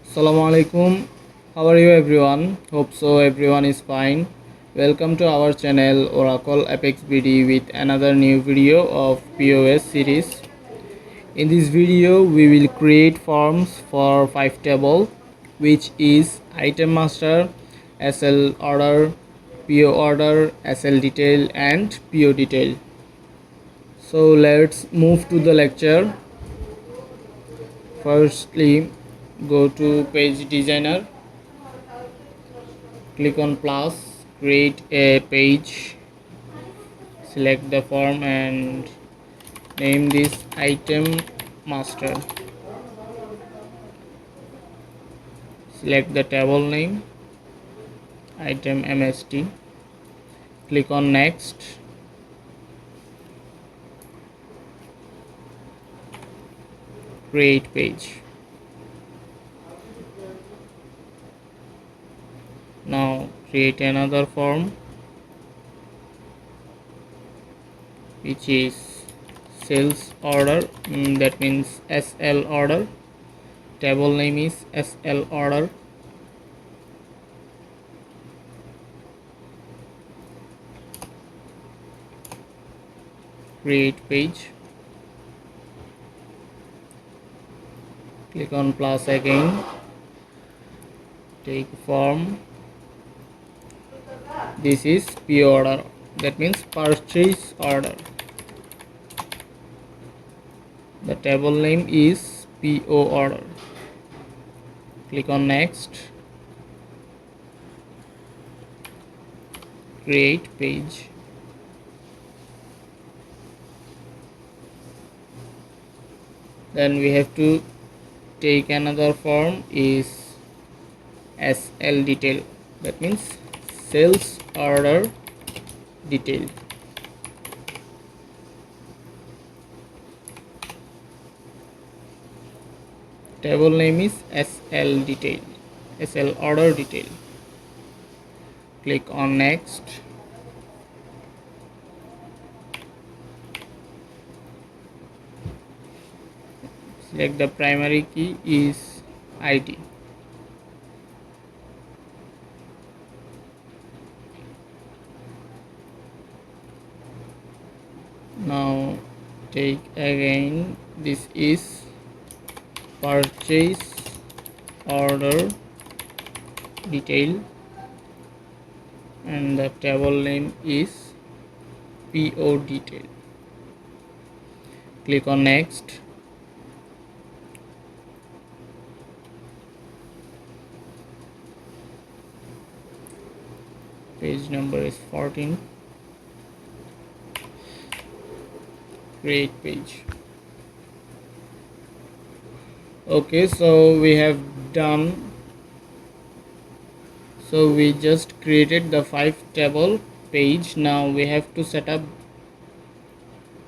Assalamu alaikum. How are you everyone? Hope so everyone is fine. Welcome to our channel Oracle Apex BD with another new video of POS series. In this video we will create forms for 5 table, which is item master, SL order, PO order, SL detail and PO detail. So let's move to the lecture. Firstly, go to page designer, click on plus, create a page, select the form and name this item master. Select the table name, item MST, click on next, create page. Now create another form which is sales order, that means SL order. Table name is SL order. Create page, click on plus again, take form. This is PO order, that means purchase order. The table name is PO order. Click on next, create page. Then we have to take another form is SL detail, that means sales order detail. Table name is SL detail, SL order detail. Click on next, select the primary key is ID. Now take again, this is purchase order detail and the table name is PO detail. Click on next, page number is 14, create page. Okay, so we have done, so we just created the 5 table page. Now we have to set up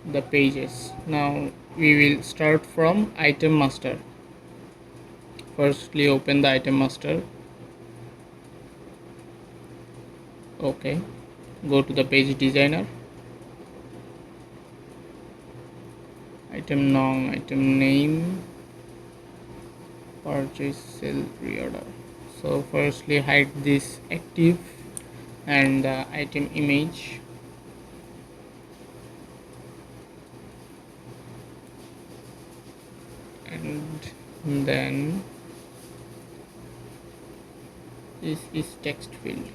the pages. Now we will start from item master. Firstly open the item master. Okay, go to the page designer, item nom, item name, purchase, sell, reorder. So firstly hide this active and the item image. And then this is text field.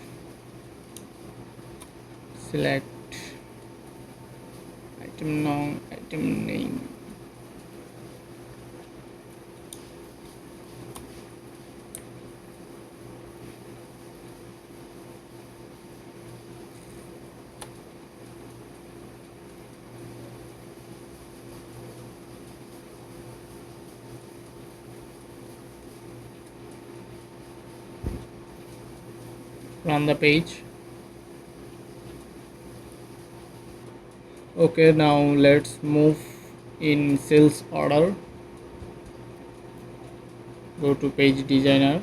Select item nom, item name. Run the page. Okay, now let's move in sales order. Go to page designer,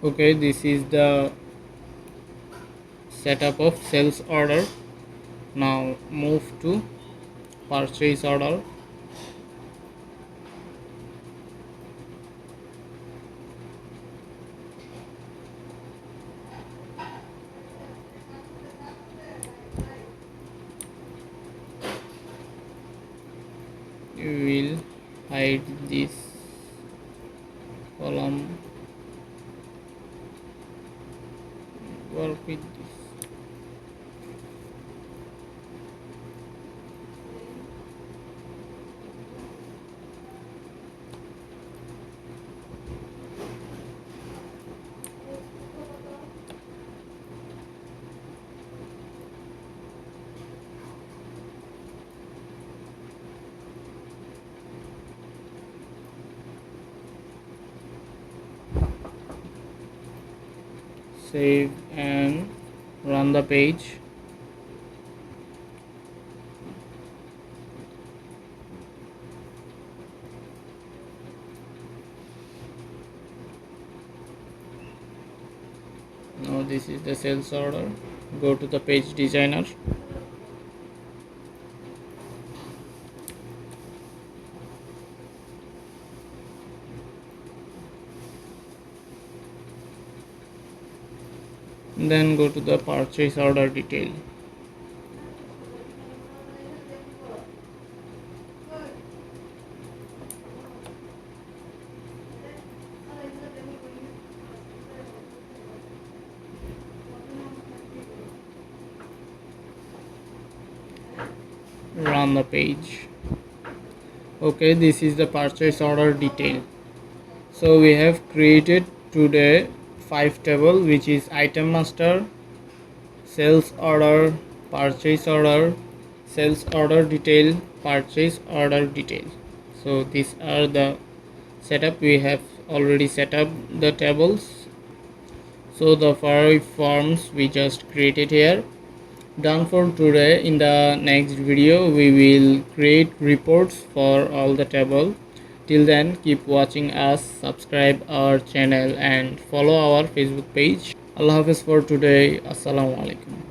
Okay, this is the setup of sales order. Now move to purchase order. We will hide this column. Work with this. Save and run the page. Now this is the sales order. Go to the page designer. Then go to the purchase order detail. Run the page. Okay, this is the purchase order detail. So we have created today 5 table, which is item master, sales order, purchase order, sales order detail, purchase order detail. So these are the setup. We have already set up the tables. So the 5 forms we just created here done for today. In the next video we will create reports for all the table. Till then, keep watching us, subscribe our channel and follow our Facebook page. Allah Hafiz for today. Assalamu alaikum.